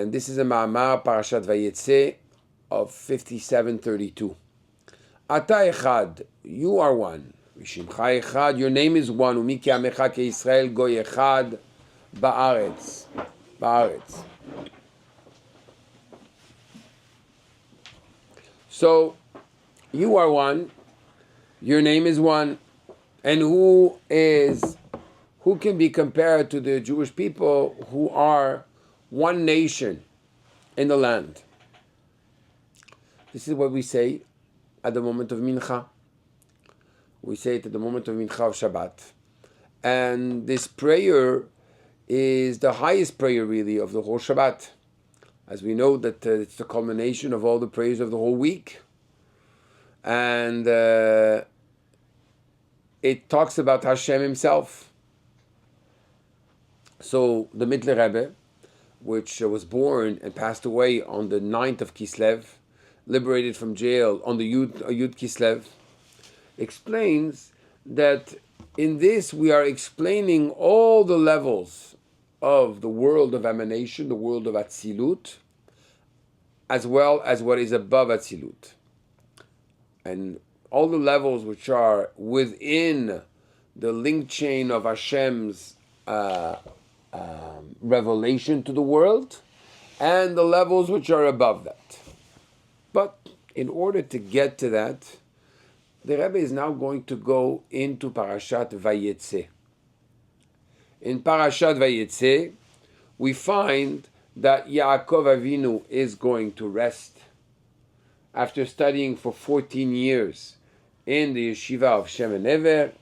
And this is a Maamar Parashat Vayetze of 57:32. Atta Echad, you are one. V'shimcha Echad, your name is one. Umi ki amecha keYisrael goy Echad ba'aretz. Ba'aretz. So, you are one. Your name is one. And who can be compared to the Jewish people who are one nation in the land? This is what we say at the moment of Mincha. We say it at the moment of Mincha of Shabbat. And this prayer is the highest prayer, really, of the whole Shabbat. As we know that it's the culmination of all the prayers of the whole week. And it talks about Hashem himself. So the Mittler Rebbe, which was born and passed away on the 9th of Kislev, liberated from jail on the Yud Kislev, explains that in this we are explaining all the levels of the world of emanation, the world of Atzilut, as well as what is above Atzilut. And all the levels which are within the link chain of Hashem's revelation to the world, and the levels which are above that. But in order to get to that, the Rebbe is now going to go into Parashat Vayetze. In Parashat Vayetze, we find that Yaakov Avinu is going to rest after studying for 14 years in the yeshiva of Shem and Ever.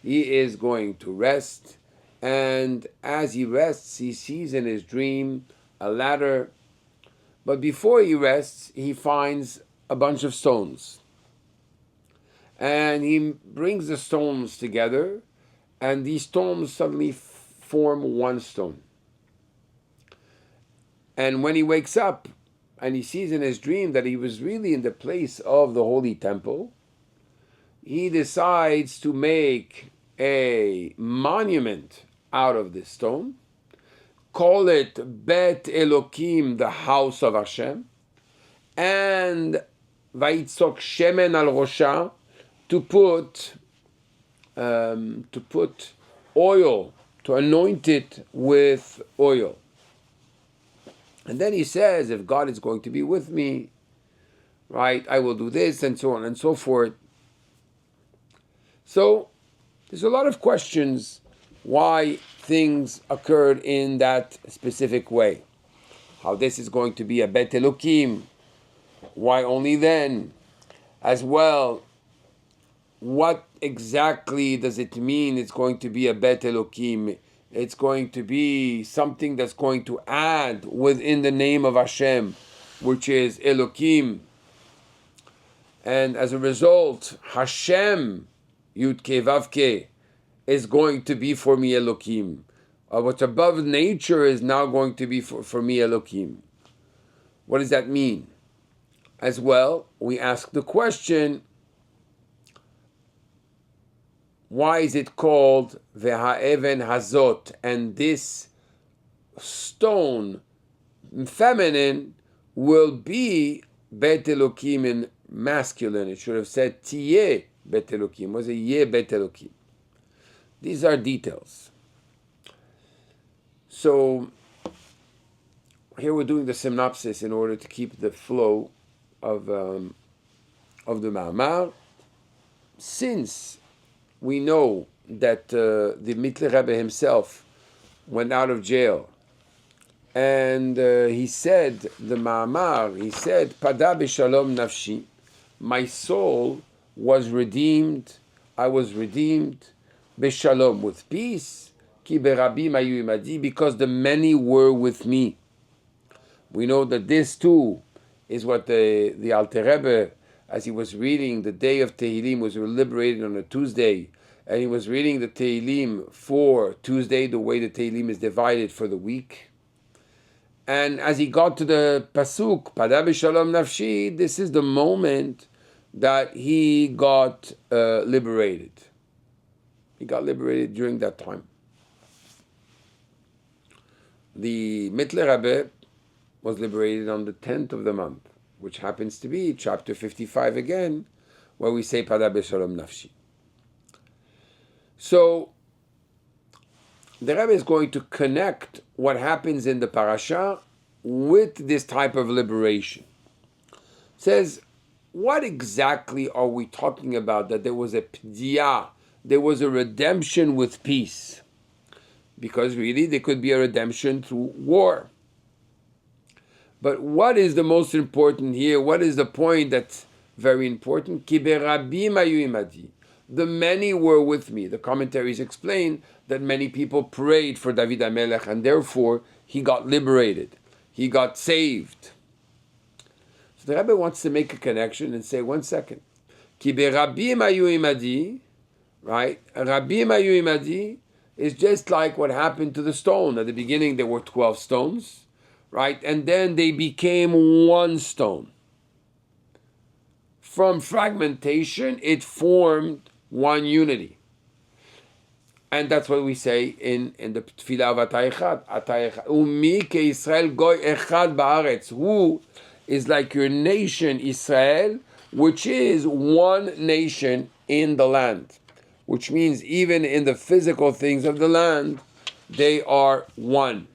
He is going to rest, and as he rests, he sees in his dream a ladder. But before he rests, he finds a bunch of stones. And he brings the stones together, and these stones suddenly form one stone. And when he wakes up, and he sees in his dream that he was really in the place of the Holy Temple, he decides to make a monument out of this stone, call it Bet Elokim, the house of Hashem, and Vaitzok Shemen al Rosha, to put oil, to anoint it with oil. And then he says, if God is going to be with me, right, I will do this, and so on and so forth. So, there's a lot of questions why things occurred in that specific way. How this is going to be a Bet Elokim, why only then? As well, what exactly does it mean it's going to be a Bet Elokim? It's going to be something that's going to add within the name of Hashem, which is Elokim. And as a result, Hashem, Yud Ke Vav Ke, is going to be for me Elokim. What's above nature is now going to be for me Elokim. What does that mean? As well, we ask the question, why is it called Ve'ha'even Hazot? And this stone, feminine, will be Bet Elokim in masculine. It should have said Tiyeh Bet Elokim. Was a Yeh Bet Elokim. These are details. So here we're doing the synopsis in order to keep the flow of the Maamar. Since we know that the Mittler Rebbe himself went out of jail, and he said, the Maamar, he said, Pada b'shalom nafshi, my soul was redeemed, I was redeemed, b'shalom, with peace, ki berabim hayu imadi, because the many were with me. We know that this too is what the Alter Rebbe, as he was reading the day of Tehillim, was liberated on a Tuesday, and he was reading the Tehillim for Tuesday, the way the Tehillim is divided for the week. And as he got to the Pasuk, Pada b'shalom nafshi, this is the moment that he got liberated. He got liberated during that time. The Mittler Rebbe was liberated on the 10th of the month, which happens to be chapter 55 again, where we say Pada B'Shalom Nafshi. So the Rebbe is going to connect what happens in the parasha with this type of liberation. Says, what exactly are we talking about? That there was a p'diyah, there was a redemption with peace. Because really there could be a redemption through war. But what is the most important here? What is the point that's very important? Ki berabim hayu imadi. The many were with me. The commentaries explain that many people prayed for David HaMelech and therefore he got liberated. He got saved. So the Rebbe wants to make a connection and say, one second. Ki berabim hayu imadi, right? Rabim hayu imadi is just like what happened to the stone. At the beginning there were 12 stones, right? And then they became one stone. From fragmentation, it formed one unity. And that's what we say in the Tefillah of Atta Echad. Umi ke Yisrael goy echad ba'aretz. Who is like your nation Israel, which is one nation in the land. Which means even in the physical things of the land, they are one.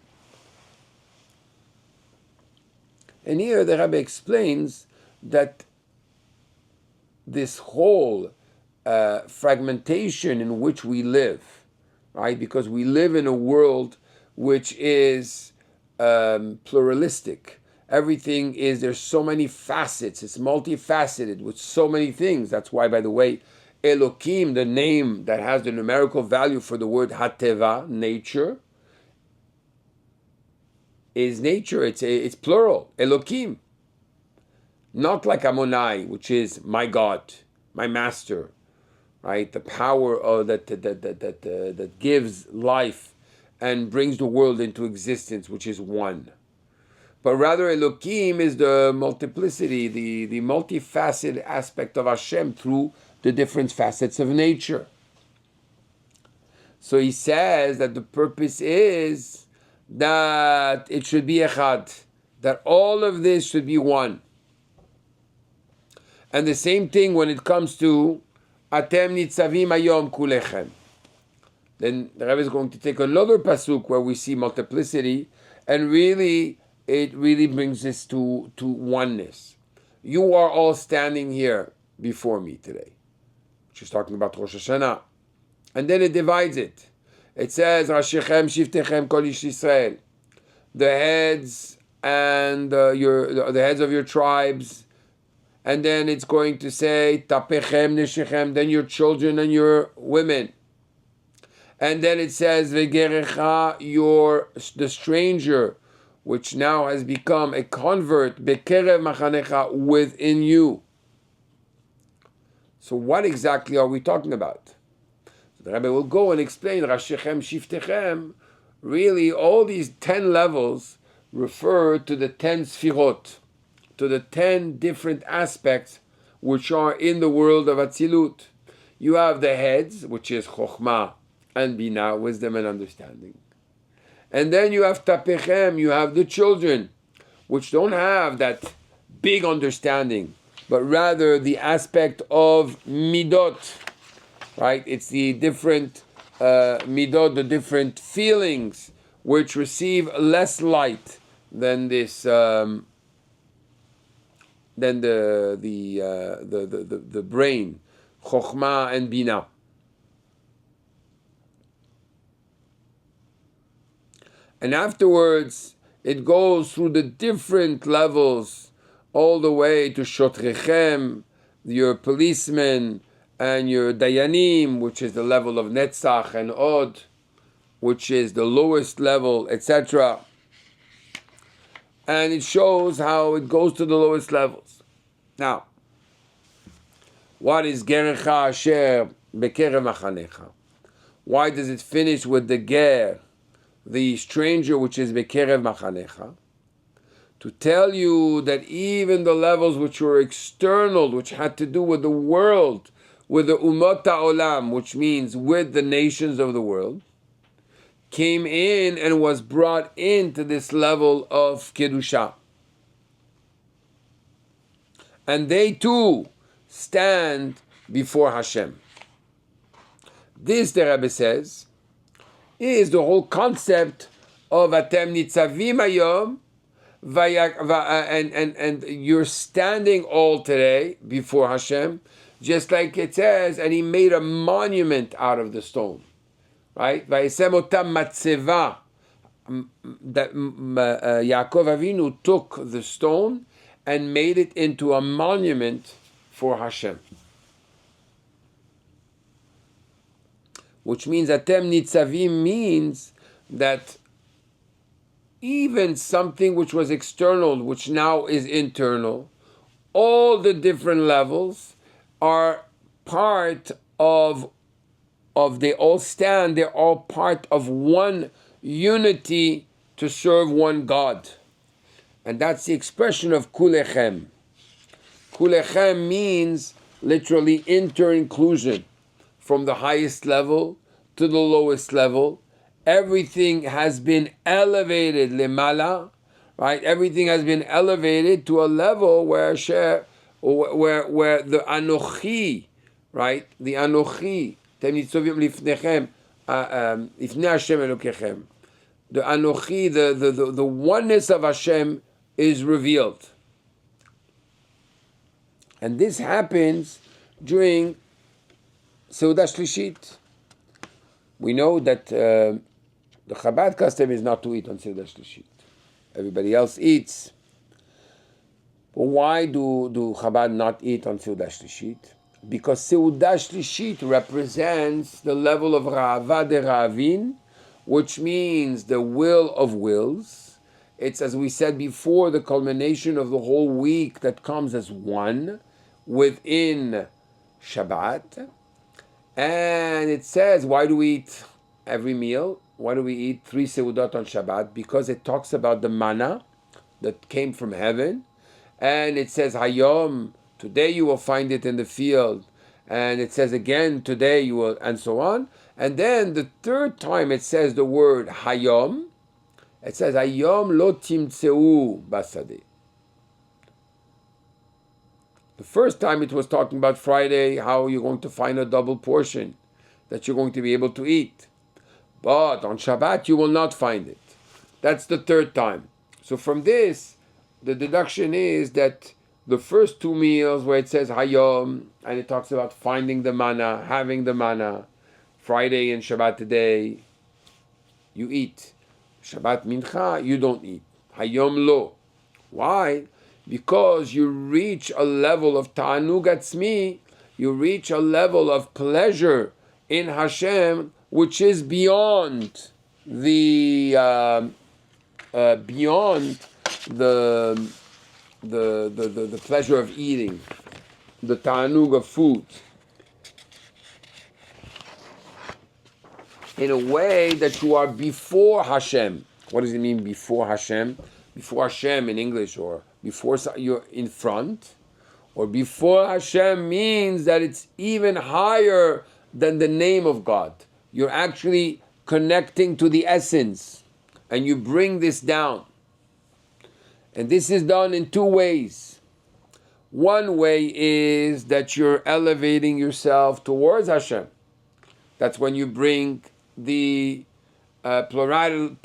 And here the Rabbi explains that this whole fragmentation in which we live, right? Because we live in a world which is pluralistic. Everything is, there's so many facets. It's multifaceted with so many things. That's why, by the way, Elokim, the name that has the numerical value for the word Hateva, nature, is nature. It's plural. Elokim. Not like Amonai, which is my God, my master, right? The power of that gives life and brings the world into existence, which is one. But rather Elokim is the multiplicity, the multifaceted aspect of Hashem through the different facets of nature. So he says that the purpose is that it should be Echad, that all of this should be one. And the same thing when it comes to Atem nitzavim hayom kulechem. Then the Rebbe is going to take another pasuk where we see multiplicity, and really, it really brings us to oneness. You are all standing here before me today. Which is talking about Rosh Hashanah. And then it divides it. It says, Rashichem shiftechem kol ish Yisrael. The heads and the heads of your tribes. And then it's going to say, Tapechem neshechem, then your children and your women. And then it says, Vegerecha, the stranger, which now has become a convert, Bekerev machanecha, within you. So what exactly are we talking about? So the Rabbi will go and explain, Rashichem shiftechem, really all these 10 levels refer to the 10 sfirot, to the 10 different aspects which are in the world of Atzilut. You have the heads, which is Chokhmah and Bina, wisdom and understanding. And then you have Tapechem, you have the children, which don't have that big understanding, but rather the aspect of Midot, right? It's the different Midot, the different feelings, which receive less light than this, than the brain, Chokhmah and Bina. And afterwards, it goes through the different levels, all the way to Shotrechem, your policemen, and your Dayanim, which is the level of Netzach and Od, which is the lowest level, etc. And it shows how it goes to the lowest levels. Now, what is Gerecha Asher Bekerev Machanecha? Why does it finish with the Ger, the stranger, which is Bekerev Machanecha? To tell you that even the levels which were external, which had to do with the world, with the Umot HaOlam, which means with the nations of the world, came in and was brought into this level of Kedusha. and they too stand before Hashem. This, the Rebbe says, is the whole concept of Atem Nitzavim Hayom, and you're standing all today before Hashem, just like it says, and he made a monument out of the stone. Right? Vayesem otam matzeva. That Yaakov Avinu took the stone and made it into a monument for Hashem. Which means Atem Nitzavim means that even something which was external, which now is internal, all the different levels are part of they all stand, they're all part of one unity to serve one God. And that's the expression of Kulechem. Kulechem means literally inter-inclusion. From the highest level to the lowest level, everything has been elevated lemala, right? Everything has been elevated to a level where the Anochi, right? The Anochi, the Anochi, the oneness of Hashem is revealed. And this happens during Seudah Shlishit. We know that the Chabad custom is not to eat on Seudah Shlishit. Everybody else eats. But why do Chabad not eat on Seudah Shlishit? Because Seudah Shlishit represents the level of Ra'ava de Ra'avin, which means the will of wills. It's, as we said before, the culmination of the whole week that comes as one within Shabbat. And it says, why do we eat every meal? Why do we eat 3 Seudot on Shabbat? Because it talks about the manna that came from heaven. And it says, Hayom, today you will find it in the field. And it says again, today you will, and so on. And then the third time it says the word Hayom. It says, Hayom lo timtzeu basadeh. The first time it was talking about Friday, how you're going to find a double portion that you're going to be able to eat. But on Shabbat, you will not find it. That's the third time. So from this, the deduction is that the first 2 meals where it says Hayom, and it talks about finding the manna, having the manna, Friday and Shabbat today, you eat. Shabbat Mincha, you don't eat. Hayom lo. Why? Because you reach a level of ta'anug atzmi, you reach a level of pleasure in Hashem, which is beyond the pleasure of eating, the ta'anug of food, in a way that you are before Hashem. What does it mean before Hashem? Before Hashem in English, or before you're in front, or before Hashem means that it's even higher than the name of God. You're actually connecting to the essence, and you bring this down. And this is done in 2 ways. One way is that you're elevating yourself towards Hashem. That's when you bring the plurality,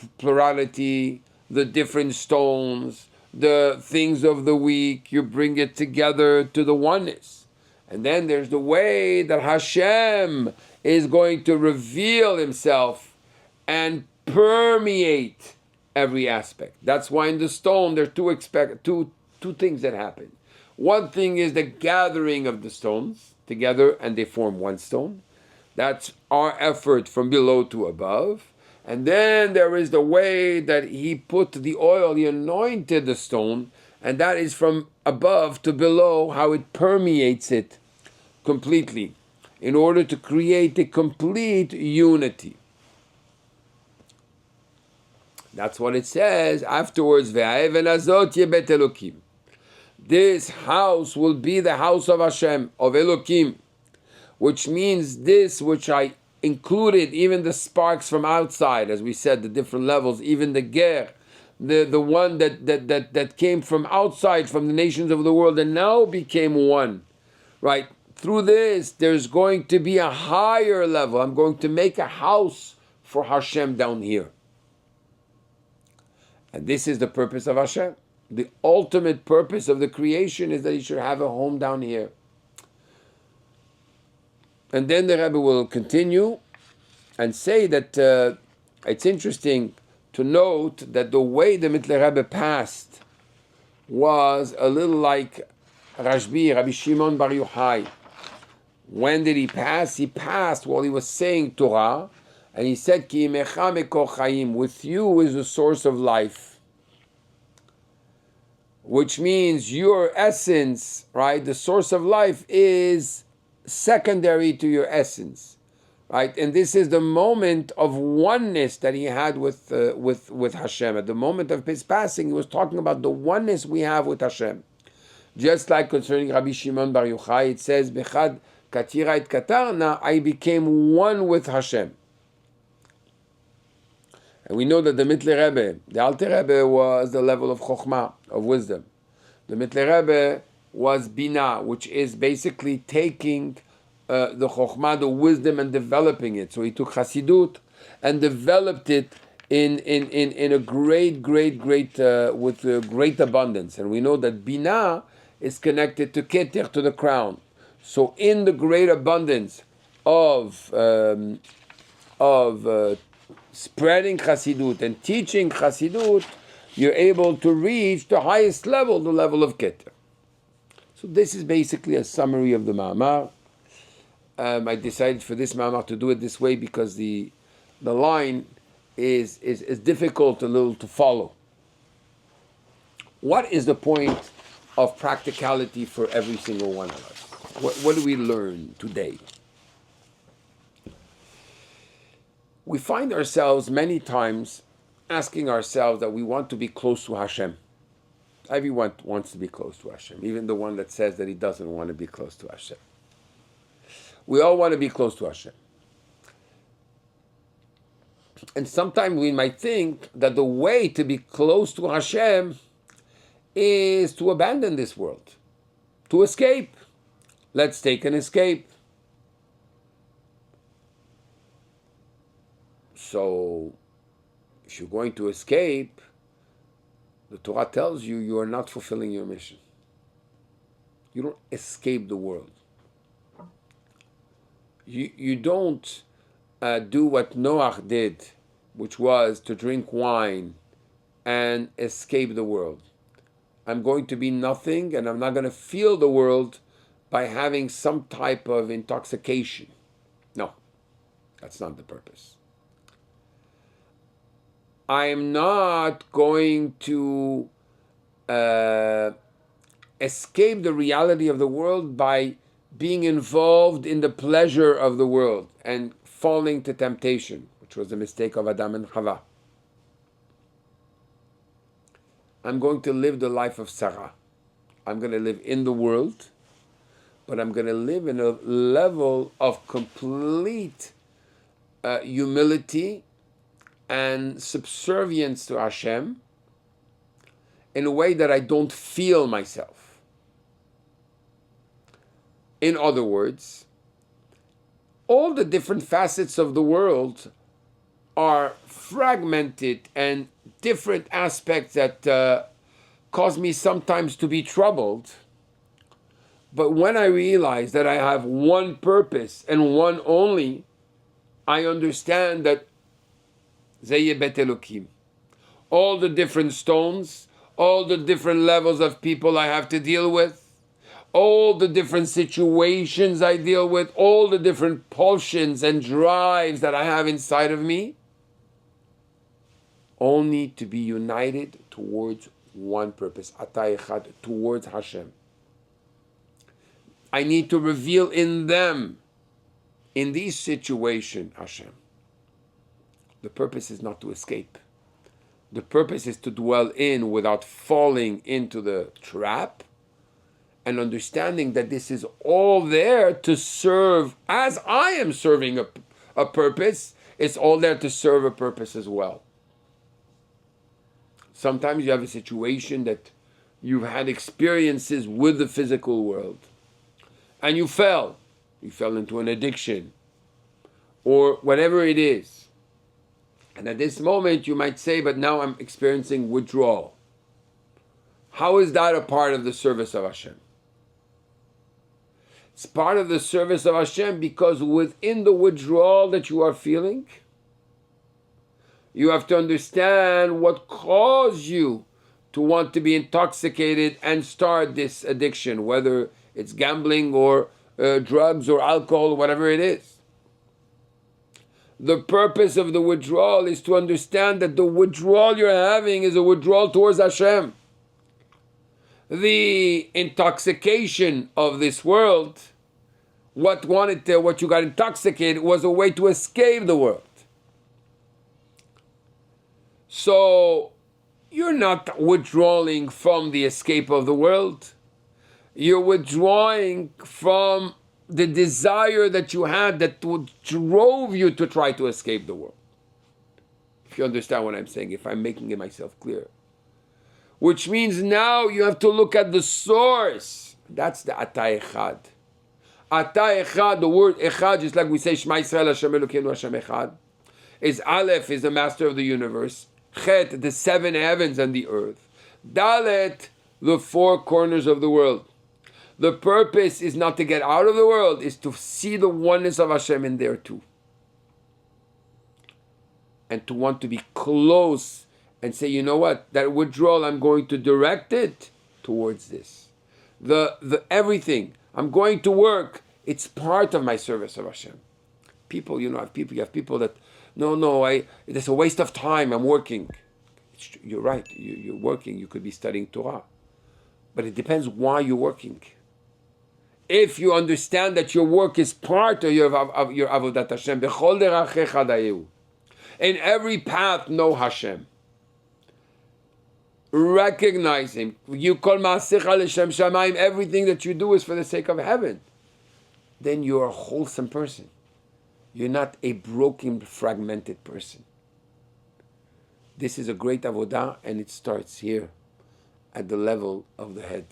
the different stones, the things of the week, you bring it together to the oneness. And then there's the way that Hashem is going to reveal himself and permeate every aspect. That's why in the stone there are two things that happen. One thing is the gathering of the stones together and they form one stone. That's our effort from below to above. And then there is the way that he put the oil, he anointed the stone, and that is from above to below, how it permeates it completely in order to create a complete unity. That's what it says afterwards. Ve'aven azot yebet Elokim. This house will be the house of Hashem, of Elokim, which means this which I included, even the sparks from outside, as we said, the different levels, even the ger, the one that came from outside, from the nations of the world, and now became one, right? Through this, there's going to be a higher level. I'm going to make a house for Hashem down here. And this is the purpose of Hashem. The ultimate purpose of the creation is that he should have a home down here. And then the Rabbi will continue and say that it's interesting to note that the way the Mittler Rebbe passed was a little like Rabbi Shimon Bar Yochai. When did he pass? He passed while he was saying Torah, and he said, Ki imecha mekor chaim, with you is the source of life. Which means your essence, right, the source of life is secondary to your essence, right? And this is the moment of oneness that he had with Hashem. At the moment of his passing, he was talking about the oneness we have with Hashem. Just like concerning Rabbi Shimon Bar Yochai, it says, Echad katira et katarna, I became one with Hashem. And we know that the Mittler Rebbe, the Alter Rebbe, was the level of Chokhmah, of wisdom. The Mittler Rebbe was Bina, which is basically taking the Chokhmah, the wisdom, and developing it. So he took Chassidut and developed it in a great, with great abundance. And we know that Bina is connected to Keter, to the crown. So in the great abundance of spreading Chassidut and teaching Chassidut, you're able to reach the highest level, the level of Keter. So this is basically a summary of the Maamar. I decided for this Maamar to do it this way because the line is difficult a little to follow. What is the point of practicality for every single one of us? What do we learn today? We find ourselves many times asking ourselves that we want to be close to Hashem. Everyone wants to be close to Hashem, even the one that says that he doesn't want to be close to Hashem. We all want to be close to Hashem. And sometimes we might think that the way to be close to Hashem is to abandon this world, to escape. Let's take an escape. So, if you're going to escape, the Torah tells you you are not fulfilling your mission. You don't escape the world. You don't do what Noach did, which was to drink wine and escape the world. I'm going to be nothing, and I'm not going to feel the world by having some type of intoxication. No, that's not the purpose. I am not going to escape the reality of the world by being involved in the pleasure of the world and falling to temptation, which was the mistake of Adam and Chava. I'm going to live the life of Sarah. I'm going to live in the world, but I'm going to live in a level of complete humility and subservience to Hashem in a way that I don't feel myself. In other words, all the different facets of the world are fragmented and different aspects that cause me sometimes to be troubled. But when I realize that I have one purpose and one only, I understand that Zeye Bet Elokim. All the different stones, all the different levels of people I have to deal with, all the different situations I deal with, all the different pulsions and drives that I have inside of me, all need to be united towards one purpose, Atta Echad, towards Hashem. I need to reveal in them, in these situations, Hashem. The purpose is not to escape. The purpose is to dwell in without falling into the trap, and understanding that this is all there to serve, as I am serving a purpose, it's all there to serve a purpose as well. Sometimes you have a situation that you've had experiences with the physical world and you fell. You fell into an addiction or whatever it is. And at this moment you might say, but now I'm experiencing withdrawal. How is that a part of the service of Hashem? It's part of the service of Hashem because within the withdrawal that you are feeling, you have to understand what caused you to want to be intoxicated and start this addiction, whether it's gambling or drugs or alcohol, or whatever it is. The purpose of the withdrawal is to understand that the withdrawal you're having is a withdrawal towards Hashem. The intoxication of this world, what you got intoxicated was a way to escape the world. So you're not withdrawing from the escape of the world. You're withdrawing from the desire that you had that drove you to try to escape the world. If you understand what I'm saying, if I'm making it myself clear. Which means now you have to look at the source. That's the Atta Echad. Atta Echad, the word Echad, just like we say Shema Yisrael Hashem Elokeinu Hashem Echad, is Aleph, is the master of the universe. Chet, the seven heavens and the earth. Dalet, the four corners of the world. The purpose is not to get out of the world, is to see the oneness of Hashem in there too. And to want to be close and say, you know what, that withdrawal, I'm going to direct it towards this. The everything, I'm going to work, it's part of my service of Hashem. People, you have people that, it's a waste of time, I'm working. You're right, you're working, you could be studying Torah. But it depends why you're working. If you understand that your work is part of your Avodat Hashem, B'chol derachecha dayehu. In every path, know Hashem. Recognize Him. You kol ma'asecha l'shem shamayim. Everything that you do is for the sake of heaven. Then you're a wholesome person. You're not a broken, fragmented person. This is a great avodah, and it starts here at the level of the head.